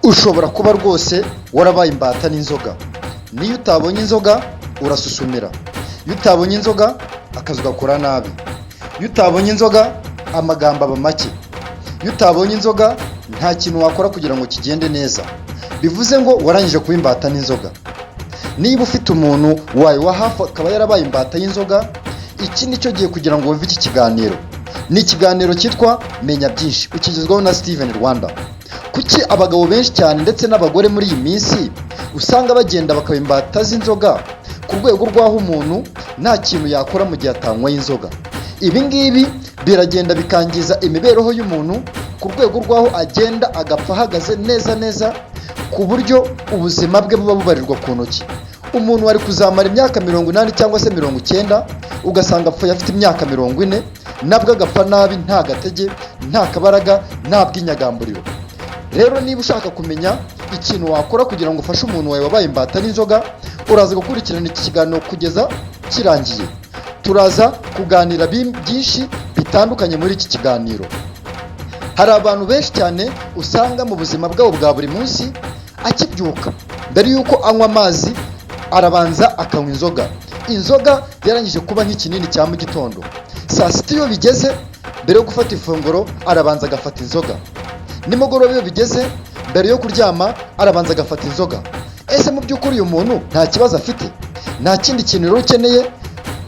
ushobora kuba rwose warabaye imbata n'inzoga. Niyo utabonye inzoga urasusumira, iyo utabonye inzoga akazi ugakora nabi, iyo utabonye inzoga amagambo aba make, iyo utabonye inzoga nta kintu wakora kugira ngo kigende neza. Bivuze ngo warangije kuba imbata n'inzoga. Niba ufite umuntu wawe wa hafi akaba yarabaye imbata y'inzoga, iki nicyo gihe kugira ngo wumve iki kiganiro. Ni ikiganiro cyitwa Menya Byinshi, ukigezwaho na Steven Rwanda. Kuki abagabo benshi cyane ndetse n'abagore muri iyi minsi usanga bagenda bakaba imbata z'inzoga ku rwego rw'aho umuntu nta kintu yakora mu gihe atanyweye inzoga? Ibi ngibi biragenda bikangiza imibereho y'umuntu ku rwego rw'aho agenda agapfa ahagaze neza ku buryo ubuzima bwe buba bubarirwa ku ntoki. Umuntu wari kuzamara imyaka 80 cyangwa se 90 ugasanga apfuye afite imyaka 40, nabwo agapfa nabi, nta gatege, nta kabaraga, nta bw'inyagamburiro. Rero niba ushaka kumenya ikintu wakora kugira ngo ufashe umuntu wawe wabaye imbata n'inzoga, uraza gukurikirana iki kiganiro kugeza kirangiye. Turaza kuganira byinshi bitandukanye muri iki kiganiro. Hari abantu benshi cyane usanga mu buzima bwabo bwa buri munsi akibyuka, mbere yuko anywa amazi arabanza akanywa inzoga. Inzoga yarangije kuba nk'ikinini cya mu gitondo. Saa sita iyo bigeze, mbere yo gufata ifunguro arabanza agafata inzoga. Nimugoroba iyo bigeze, mbere yo kuryama arabanza agafata inzoga. Ese mu by'ukuri uyu muntu nta kibazo afite? Nta kindi kintu rero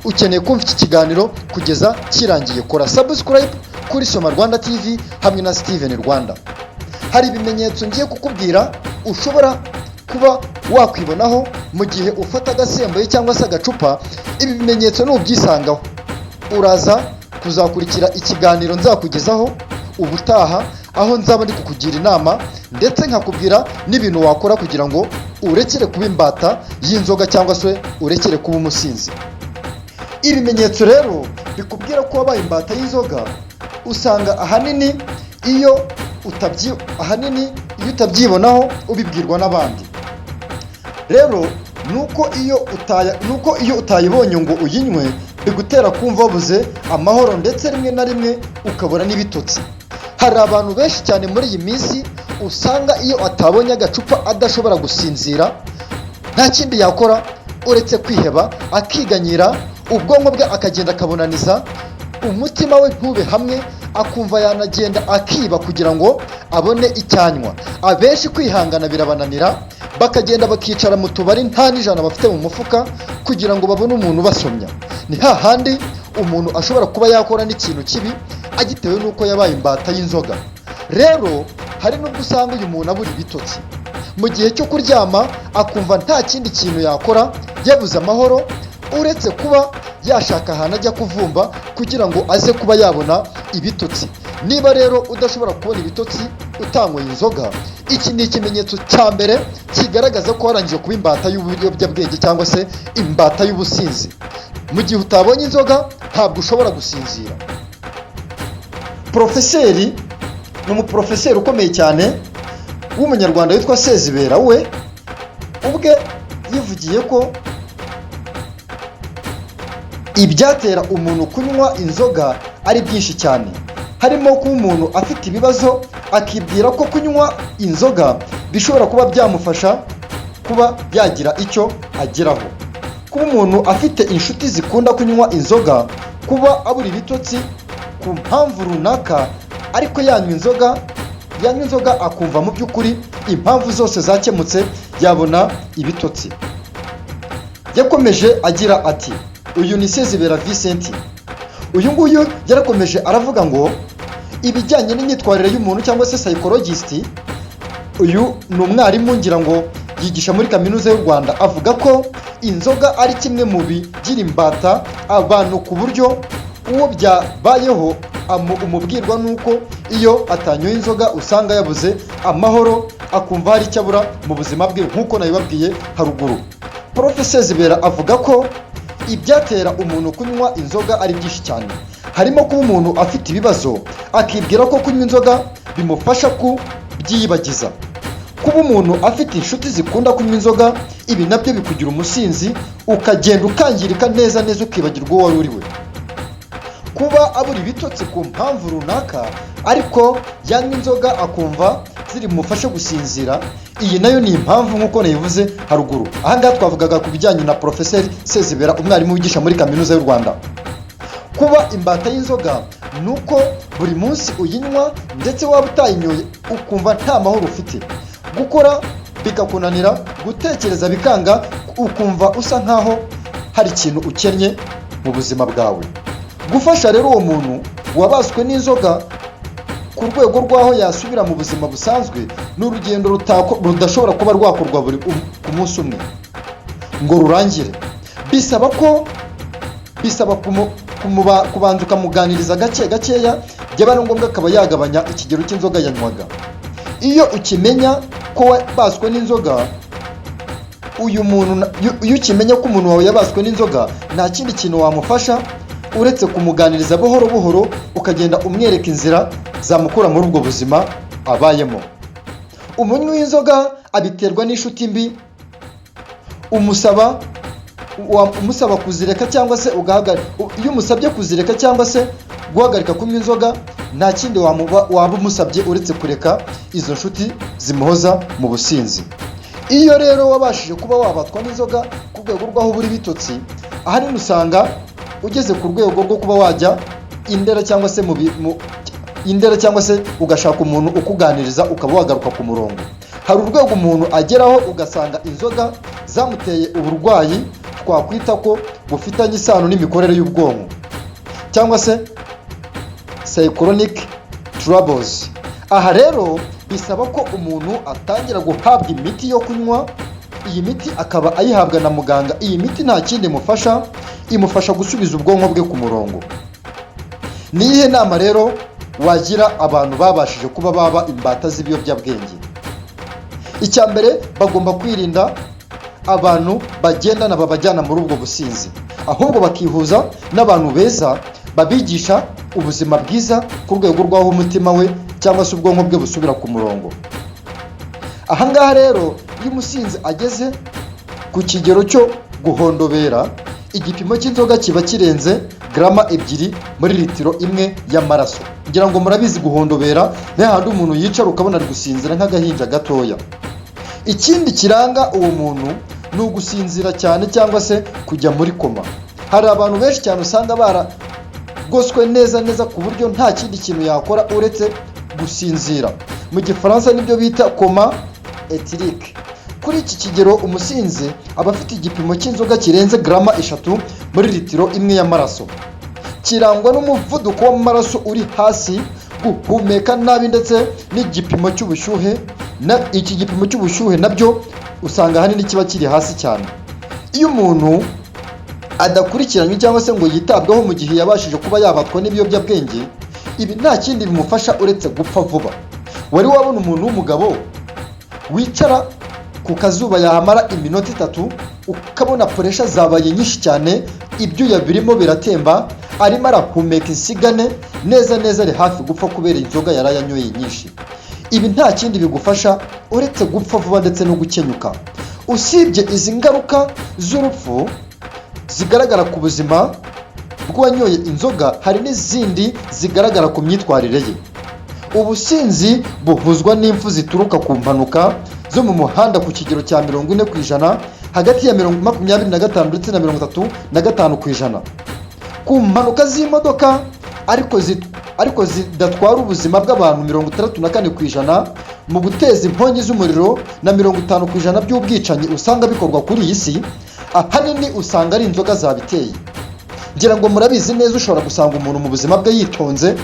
ukeneye kumva iki kiganiro kugeza kirangiye. Kora subscribe kuri Soma Rwanda TV hamwe na Steven Rwanda. Hari ibimenyetso ngiye kukubwira ushobora kuba wakwibonaho mu gihe ufata agasembuye cyangwa se agacupa. Ibi bimenyetso n'ubyisangaho, uraza kuzakurikira ikiganiro nzakugezaho ubutaha, aho nzaba ndi kukugira inama ndetse nkakubwira n'ibintu wakora kugira ngo urekere kuba imbata y'inzoga cyangwa se urekere kuba umusinzi. Ibimenyetso rero bikubwira ko wabaye imbata y'inzoga usanga ahanini iyo utabyibonaho ubibwirwa n'abandi. Rero nuko iyo utayibonye ngo uyinywe bigutera kumva wabuze amahoro ndetse rimwe na rimwe ukabura n'ibitotsi. Hari abantu benshi cyane muri iyi minsi usanga iyo atabonye agacupa adashobora gusinzira, nta kindi yakora uretse kwiheba, akiganyira, ubwonko bwe akagenda akabonaniza, umutima we ntube hamwe, akumva yanagenda akiba kugira ngo abone icyanywa. Abenshi kwihangana birabananira, bakagenda bakicara mu tubari nta n'ijana bafite mu mufuka kugira ngo babone umuntu basomya. Ni hahandi umuntu ashobora kuba yakora n'ikintu kibi agitewe nuko yabaye imbata y'inzoga. Rero hari n'ubwo usanga uyu muntu abura ibitotsi mu gihe cyo kuryama, akumva nta kindi kintu yakora, yabuze amahoro uretse kuba yashaka ahantu ajya kuvumba kugira ngo aze kuba yabona ibitotsi. Niba rero udashobora kubona ibitotsi utanyweye inzoga, iki ni ikimenyetso cya mbere kigaragaza ko warangije kuba imbata y'ubuyobyabwenge cyangwa se imbata y'ubusinzi. Mu gihe utabonye inzoga ntabwo ushobora gusinzira. Profeseri ni umuprofeseri ukomeye cyane w'umunyarwanda witwa Sezibera, we ubwe yivugiye ko ibyatera umuntu kunywa inzoga ari byinshi cyane. Harimo kuba umuntu afite ibibazo akibwira ko kunywa inzoga bishobora kuba byamufasha kuba yagira icyo ageraho. Kuba umuntu afite inshuti zikunda kunywa inzoga, kuba abura ibitotsi ku mpamvu runaka, ariko yanywa inzoga akumva mu by'ukuri impamvu zose zakemutse, yabona ibitotsi. Yakomeje agira ati, uyu ni Sezibera Vincent. Uyu nguyu yarakomeje aravuga ngo ibijyanye n'imyitwarire y'umuntu cyangwa se psychologist, uyu ni umwarimu ngira ngo yigisha muri kaminuza y'u Rwanda, avuga ko inzoga ari kimwe mu bigira imbata abantu ku buryo uwo byabayeho umubwirwa nuko iyo atanyoye inzoga usanga yabuze amahoro, akumva hari icyo abura mu buzima bwe nk'uko nabibabwiye haruguru. Professor Zibera avuga ko ibyatera umuntu kunywa inzoga ari byinshi cyane. Harimo kuba umuntu afite ibibazo akibwira ko kunywa inzoga bimufasha kubyiyibagiza. Kuba umuntu afite inshuti zikunda kunywa inzoga, ibi nabyo bikugira umusinzi, ukagenda ukangirika neza ukibagirwa uwo wari uriwe. Kuba abura ibitotsi ku mpamvu runaka, ariko yanywa inzoga akumva ziri bumufashe gusinzira. Iyi nayo ni impamvu nk'uko nayivuze haruguru. Ahangaha twavugaga ku bijyanye na Profeseri Sezibera, umwarimu wigisha muri Kaminuza y'u Rwanda. Kuba imbata y'inzoga ni uko buri munsi uyinywa ndetse waba utayinyoye ukumva nta mahoro ufite, gukora bikakunanira, gutekereza bikanga, ukumva usa nkaho hari ikintu ukennye mu buzima bwawe. Gufasha rero uwo muntu wabaswe n'inzoga ku rwego rw'aho yasubira mu buzima busanzwe ni urugendo rudashobora kuba rwakorwa ku munsi umwe ngo rurangire. Bisaba kubanza ukamuganiriza gake gakeya, byaba ari ngombwa akaba yagabanya ikigero cy'inzoga yanywaga. Iyo ukimenya ko wabaswe n'inzoga, iyo ukimenya ko umuntu wawe yabaswe n'inzoga, nta kindi kintu wamufasha uretse kumuganiriza buhoro buhoro, ukagenda umwereka inzira zamukura muri ubwo buzima abayemo. Umunywi w'inzoga abiterwa n'inshuti mbi, umusaba kuzireka cyangwa se iyo umusabye kuzireka cyangwa se guhagarika kunywa inzoga, nta kindi waba umusabye uretse kureka izo nshuti zimuhoza mu businzi. Iyo rero wabashije kuba wabatwa n'inzoga ku rwego rw'aho buri bitotsi, ahanini usanga ugeze ku rwego rwo kuba wajya indera cyangwa se ugashaka umuntu ukuganiriza ukaba wagaruka ku murongo. Hari urwego umuntu ageraho ugasanga inzoga zamuteye uburwayi twakwita ko bufitanye isano n'imikorere y'ubwonko cyangwa se psychological troubles. Aha rero bisaba ko umuntu atangira guhabwa imiti yo kunywa. Iyi miti akaba ayihabwa na muganga. Iyi miti nta kindi imufasha gusubiza ubwonko bwe ku murongo. Niyihe nama rero wagira abantu babashije kuba baba imbata z'ibiyobyabwenge? Icya mbere, bagomba kwirinda abantu bagendana babajyana muri ubwo businzi, ahubwo bakihuza n'abantu beza babigisha ubuzima bwiza ku rwego rw'aho umutima we cyangwa se ubwonko bwe busubira ku murongo. Ahangaha rero iyo umusinzi ageze ku kigero cyo guhondobera, igipimo cy'inzoga kiba kirenze grama 2 muri litiro imwe y'amaraso. Ngira ngo murabizi guhondobera ni hahandi umuntu yicara ukabona ari gusinzira nk'agahinja gatoya. Ikindi kiranga uwo muntu ni ugusinzira cyane cyangwa se kujya muri koma. Hari abantu benshi cyane usanga baragoswe neza ku buryo nta kindi kintu yakora uretse gusinzira. Mu Gifaransa nibyo bita koma ethylique. Kuri iki kigero umusinzi aba afite igipimo cy'inzoga kirenze grama 3 muri litiro imwe y'amaraso. Kirangwa n'umuvuduko w'amaraso uri hasi, guhumeka nabi ndetse n'igipimo cy'ubushyuhe. Iki gipimo cy'ubushyuhe nabyo usanga ahanini kiba kiri hasi cyane. Iyo umuntu adakurikiranywe cyangwa se ngo yitabweho mu gihe yabashije kuba yabatwa n'ibiyobyabwenge, ibi nta kindi bimufasha uretse gupfa vuba. Wari wabona umuntu w'umugabo wicara ku kazuba yahamara iminota 3 ukabona puresha zabaye nyinshi cyane, ibyuya birimo biratemba, arimo arahumeka insigane neza ari hafi gupfa kubera inzoga yarayanyoye nyinshi. Ibi nta kindi bigufasha uretse gupfa vuba ndetse no gukenyuka. Usibye izi ngaruka z'urupfu zigaragara ku buzima bw'uwanyoye inzoga, hari n'izindi zigaragara ku myitwarire ye. Ubusinzi buhuzwa n'impfu zituruka ku mpanuka zo mu muhanda ku kigero cya 40%, hagati ya 25% ndetse na 35%. Ku mpanuka z'imodoka ariko zidatwara ubuzima bw'abantu 64%, mu guteza inkongi z'umuriro na 50% by'ubwicanyi usanga bikorwa kuri iyi si, ahanini usanga ari inzoga zabiteye. Ngira ngo murabizi neza, ushobora gusanga umuntu mu buzima bwe yitonze,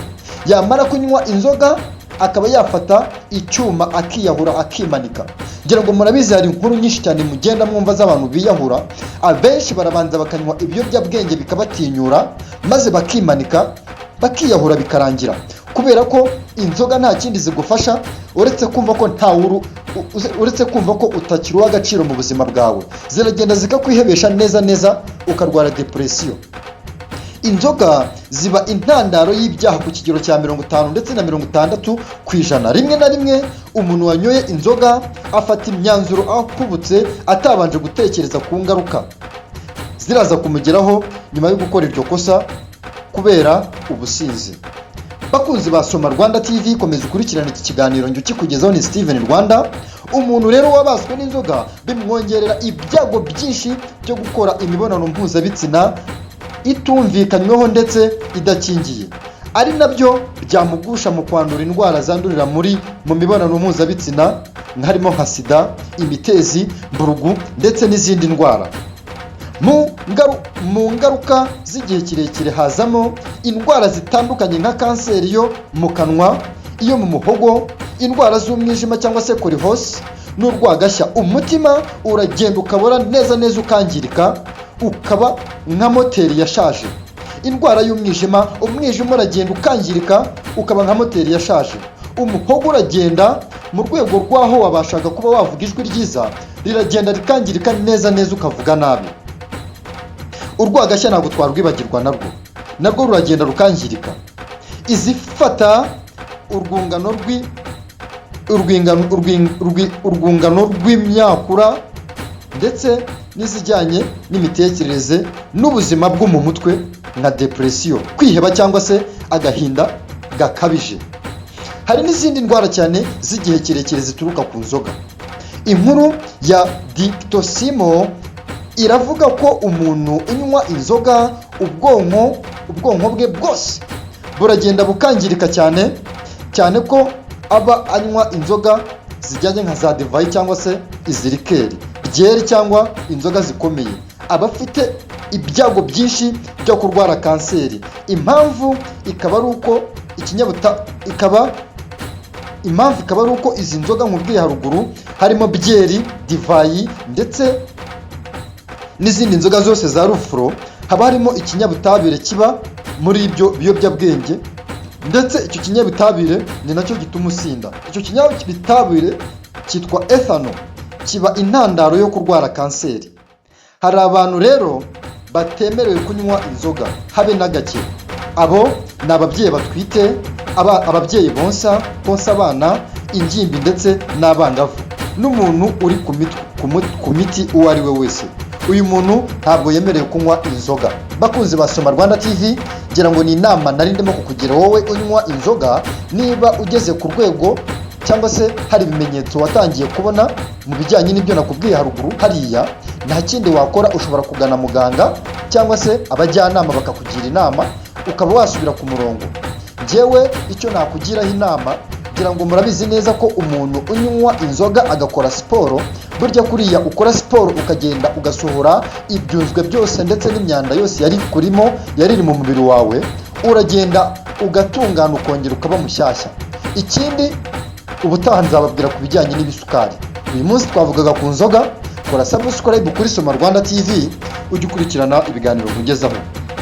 yamara kunywa inzoga akaba yafata icyuma akiyahura akimanika. Ngira ngo murabizi hari inkuru nyinshi cyane mugenda mwumva z'abantu biyahura. Abenshi barabanza bakanywa ibiyobyabwenge bikabatinyura, maze bakimanika bakiyahura bikarangira, kubera ko inzoga nta kindi zigufasha uretse kumva ko utakiri uw'agaciro mu buzima bwawe. Ziragenda zikakwihebesha neza ukarwara depression. Inzoga ziba intandaro y'ibyaha ku kigero cya 50 ndetse na 60%. Rimwe na rimwe umuntu wanyoye inzoga afata imyanzuro akubutse atabanje gutekereza ku ngaruka ziraza kumugeraho nyuma yo gukora iryo kosa kubera ubusinzi. Bakunzi ba Soma Rwanda TV, komeza ukurikirana iki kiganiro njye ukikugezaho ni Steven Rwanda. Umuntu rero wabaswe n'inzoga bimwongerera ibyago byinshi byo gukora imibonano mpuzabitsina itumvikanyweho ndetse idakingiye, ari nabyo byamugusha mu kwandura indwara zandurira mu mibonano mpuzabitsina harimo nka sida, imitezi, mburugu ndetse n'izindi ndwara. Mu ngaruka z'igihe kirekire hazamo indwara zitandukanye nka kanseri yo mu kanwa, iyo mu muhogo, indwara z'umwijima cyangwa se kolihose n'urwagashya. Umutima uragenda ukabora neza ukangirika, ukaba nka moteri yashaje. Indwara y'umwijima, umwijima uragenda ukangirika ukaba nka moteri yashaje. Umuhogo uragenda mu rwego rwaho wabashaga kuba wavuga ijwi ryiza, riragenda rikangirika neza ukavuga nabi. Urwagashya ntabwo twarwibagirwa, narwo ruragenda rukangirika. Izifata urwungano rw'imyakura ndetse n'izijyanye n'imitekerereze n'ubuzima bwo mu mutwe nka depression, kwiheba cyangwa se agahinda gakabije. Hari n'izindi ndwara cyane z'igihe kirekire zituruka ku nzoga. Inkuru ya Dictosimo iravuga ko umuntu unywa inzoga ubwonko bwe bwose buragenda bukangirika cyane ko aba anywa inzoga zijyanye nka za divayi cyangwa se izirikeri, byeri cyangwa inzoga zikomeye. Aba afite ibyago byinshi byo kurwara kanseri. Impamvu ikaba ari uko izi nzoga nkubwiye haruguru harimo byeri, divayi ndetse n'izindi nzoga zose za rufuro, haba harimo ikinyabutabire kiba muri ibyo biyobyabwenge, ndetse icyo kinyabutabire ni nacyo gituma usinda. Icyo kinyabutabire cyitwa ethanol, kiba intandaro yo kurwara kanseri. Hari abantu rero batemerewe kunywa inzoga habe na gake. Abo ni ababyeyi batwite, ababyeyi bonsa abana, ingimbi ndetse n'abangavu, n'umuntu uri ku miti uwo ari we wese. Uyu muntu ntabwo yemerewe kunywa inzoga. Bakunzi ba Soma Rwanda TV, ngira ngo ni inama nari ndimo kukugira wowe unywa inzoga. Niba ugeze ku rwego cyangwa se hari ibimenyetso watangiye kubona mu bijyanye n'ibyo nakubwiye haruguru hariya, nta kindi wakora, ushobora kugana muganga cyangwa se abajyanama bakakugira inama, ukaba wasubira ku murongo. Njyewe icyo nakugiraho inama, ngira ngo murabizi neza ko umuntu unywa inzoga agakora siporo, burya kuriya ukora siporo ukagenda ugasohora ibyunzwe byose ndetse n'imyanda yose yari iri mu mubiri wawe, uragenda ugatungana ukongera ukaba mushyashya. Ikindi ubutaha nzababwira ku bijyanye n'ibisukari. Uyu munsi twavugaga ku nzoga. Kora subscribe kuri Soma Rwanda TV ujye ukurikirana ibiganiro nkugezaho.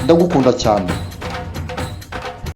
Ndagukunda cyane.